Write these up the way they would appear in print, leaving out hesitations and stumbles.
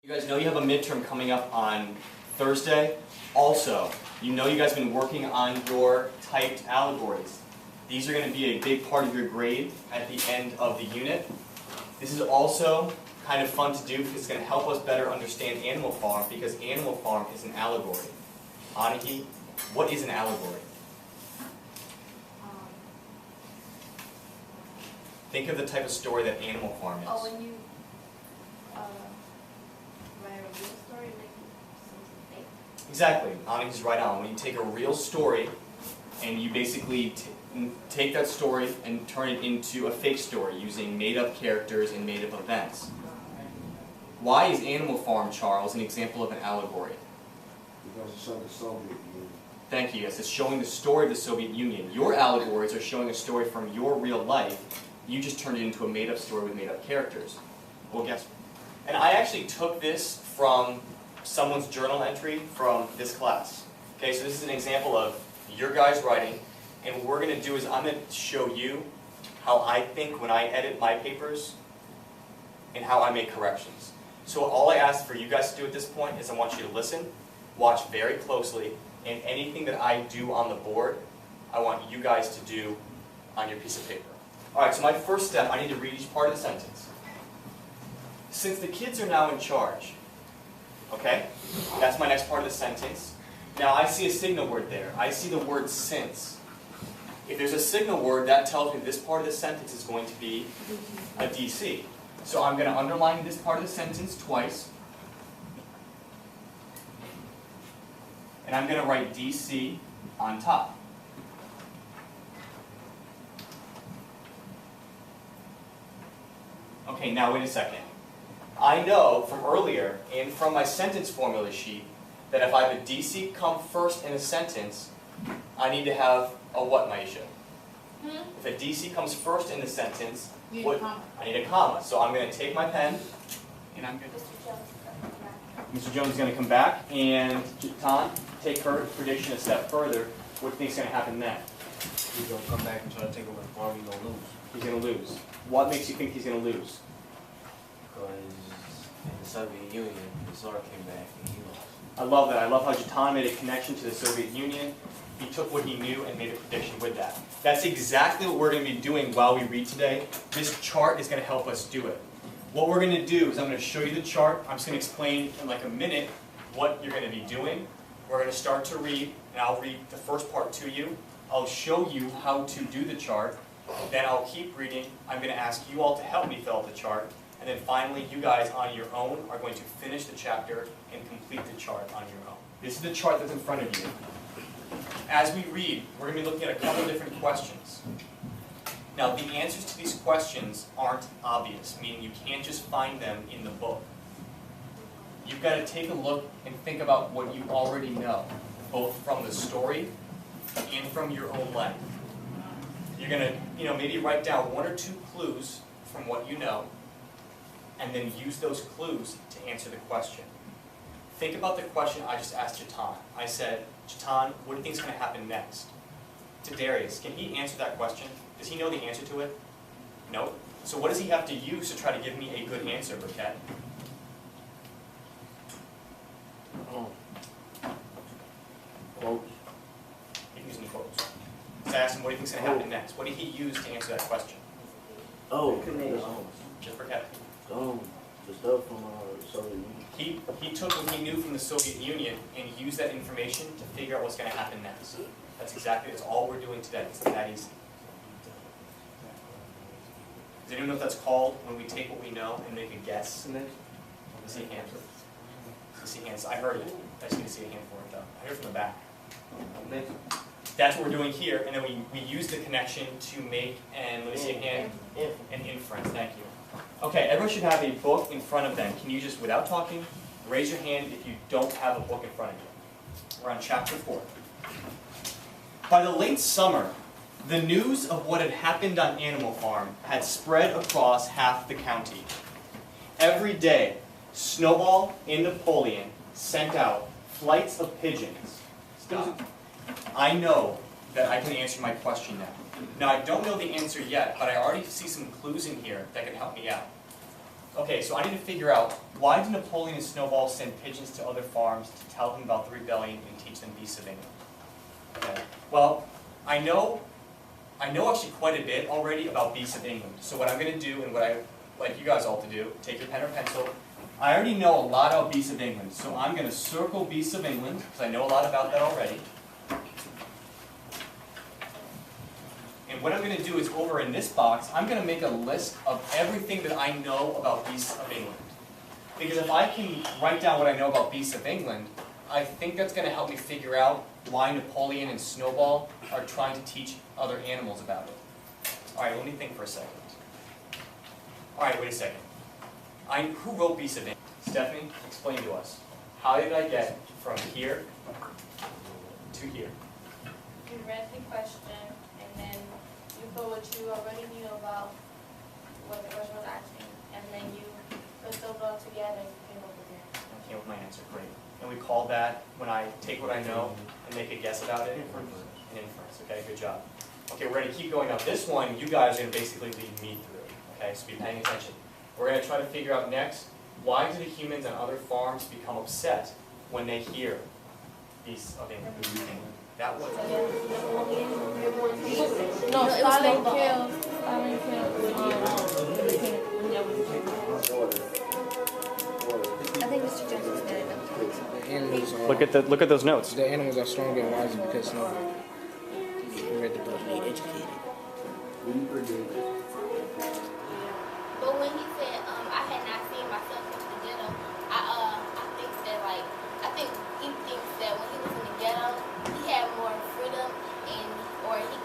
You guys know you have a midterm coming up on Thursday. Also, you know you guys have been working on your typed allegories. These are going to be a big part of your grade at the end of the unit. This is also kind of fun to do because it's going to help us better understand Animal Farm, because Animal Farm is an allegory. Aniki, what is an allegory? Think of the type of story that Animal Farm is. Oh, when you write a real story, like something fake? Exactly. Aniki's right on. When you take a real story and you basically take that story and turn it into a fake story using made-up characters and made-up events. Why is Animal Farm, Charles, an example of an allegory? Because it's of the Soviet Union. Thank you. Yes, it's showing the story of the Soviet Union. Your allegories are showing a story from your real life. You just turned it into a made-up story with made-up characters. Well, guess what? And I actually took this from someone's journal entry from this class. Okay, so this is an example of your guys' writing, and what we're going to do is I'm going to show you how I think when I edit my papers and how I make corrections. So all I ask for you guys to do at this point is I want you to listen, watch very closely, and anything that I do on the board, I want you guys to do on your piece of paper. Alright, so my first step, I need to read each part of the sentence. Since the kids are now in charge, okay, that's my next part of the sentence. Now I see a signal word there. I see the word since. If there's a signal word, that tells me this part of the sentence is going to be a DC. So I'm going to underline this part of the sentence twice. And I'm going to write DC on top. Okay, now wait a second. I know from earlier and from my sentence formula sheet that if I have a DC come first in a sentence, I need to have a what, Maisha? If a DC comes first in the sentence, I need a comma. So I'm going to take my pen, and I'm going to... Mr. Jones is going to come back, and Tom, take her prediction a step further. What do you think is going to happen next? He's going to come back and try to take over the farm. He's going to lose. He's going to lose. What makes you think he's going to lose? Because in the Soviet Union, the Tsar came back and he lost. I love that. I love how Jatan made a connection to the Soviet Union. He took what he knew and made a prediction with that. That's exactly what we're going to be doing while we read today. This chart is going to help us do it. What we're going to do is I'm going to show you the chart. I'm just going to explain in like a minute what you're going to be doing. We're going to start to read, and I'll read the first part to you. I'll show you how to do the chart. Then I'll keep reading. I'm going to ask you all to help me fill out the chart. And then finally, you guys on your own are going to finish the chapter and complete the chart on your own. This is the chart that's in front of you. As we read, we're going to be looking at a couple of different questions. Now, the answers to these questions aren't obvious, meaning you can't just find them in the book. You've got to take a look and think about what you already know, both from the story and from your own life. You're going to, maybe write down one or two clues from what you know, and then use those clues to answer the question. Think about the question I just asked Jatan. I said, Jatan, what do you think is going to happen next? To Darius, can he answer that question? Does he know the answer to it? No. So what does he have to use to try to give me a good answer, Burkett? Quotes. He can use any quotes. So I asked him, what do you think is going to happen next? What did he use to answer that question? Just Burkett. The stuff from Soviet Union. He took what he knew from the Soviet Union and he used that information to figure out what's going to happen next. That's all we're doing today. It's that easy. Does anyone know what that's called when we take what we know and make a guess? I see hands. I see hands. I heard it. I just need to see a hand for it though. I heard it from the back. That's what we're doing here, and then we use the connection to make, and let me see a hand, an inference. Thank you. Okay, everyone should have a book in front of them. Can you just, without talking, raise your hand if you don't have a book in front of you? We're on chapter 4. By the late summer, the news of what had happened on Animal Farm had spread across half the county. Every day, Snowball and Napoleon sent out flights of pigeons. Stop. I know that I can answer my question now. Now, I don't know the answer yet, but I already see some clues in here that can help me out. Okay, so I need to figure out, why did Napoleon and Snowball send pigeons to other farms to tell them about the rebellion and teach them beasts of England? Okay. Well, I know actually quite a bit already about beasts of England. So what I'm going to do, and what I like you guys all to do, take your pen or pencil. I already know a lot about beasts of England, so I'm going to circle beasts of England, because I know a lot about that already. And what I'm going to do is, over in this box, I'm going to make a list of everything that I know about beasts of England. Because if I can write down what I know about beasts of England, I think that's going to help me figure out why Napoleon and Snowball are trying to teach other animals about it. Alright, let me think for a second. Alright, wait a second. Who wrote Beasts of England? Stephanie, explain to us. How did I get from here to here? You read the question, and then you put what you already knew about what the question was asking, and then you put those all together and you came up with your answer. I came up with my answer, great. And we call that, when I take what I know and make a guess about it, an inference. Okay, good job. Okay, we're going to keep going up. This one, you guys are going to basically lead me through. Okay, so be paying attention. We're going to try to figure out next, why do the humans on other farms become upset when they hear Beasts of England? That was No, Stalin killed. I think Mr. Jones did it. The animals are, look at those notes. the animals are stronger and wiser because Snowball. We read the book. Educated. But when he said, I had not seen myself into the ghetto, I think that I think he thinks that when he was in the ghetto, he had more freedom and, or he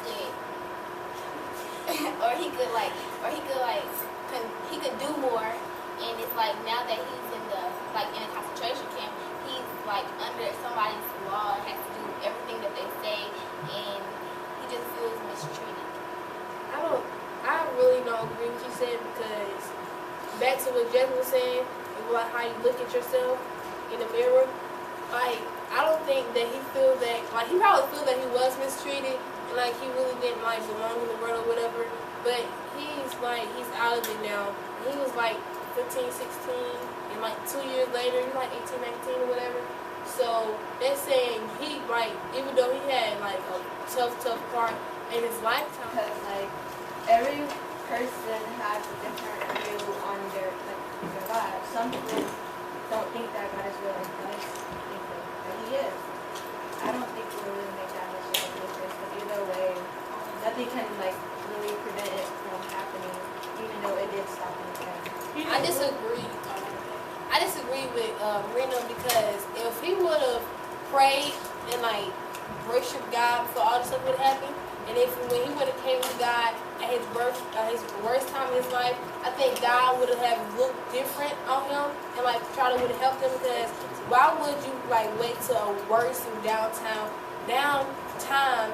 could do more. And it's like now that he's in a concentration camp, he's like under somebody's law and has to do everything that they say, and he just feels mistreated. I really don't agree with what you said, because back to what Jeff was saying, about how you look at yourself in the mirror, like, I don't think that he feels that, like, he probably feels that he was mistreated, and like he really didn't like belong in the world or whatever, but he's out of it now. He was like 15, 16, and like 2 years later, he's like 18, 19 or whatever. So they're saying he, like, even though he had like a tough part in his lifetime. Because like every person has a different view on their God. Some people don't think that God is real, and others think that He is. I don't think it will really make that much of a difference. But either way, nothing can like really prevent it from happening, even though it did stop in the past. I disagree. I disagree with Reno, because if he would have prayed and like worshiped God before all this stuff would have happened, and if when he would have came to God at his worst time in his life, I think God would have looked different on him and like probably would have helped him, because why would you like wait till a worse and downtime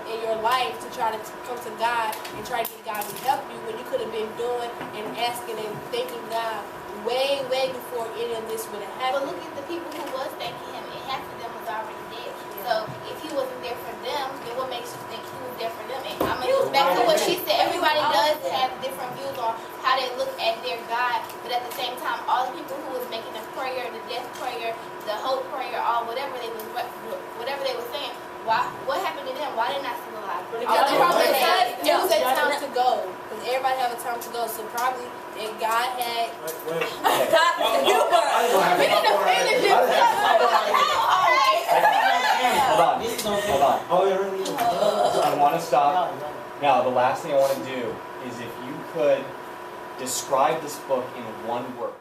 in your life to try to come to God and try to get God to help you, when you could have been doing and asking and thanking God way before any of this would have But happened. look at the people who was thanking him, and half of them was already dead. So if he wasn't there for them, then what makes you think he was there for them? And I mean, back to what she said, everybody does have different views on how they look at their God, but at the same time, all the people who was making the prayer, the death prayer, the hope prayer, all whatever they were saying, what happened to them? Why did not still alive? It was a time to go, because everybody have a time to go. So probably if God had. Hold on. I want to stop. Now, the last thing I want to do is if you could describe this book in one word.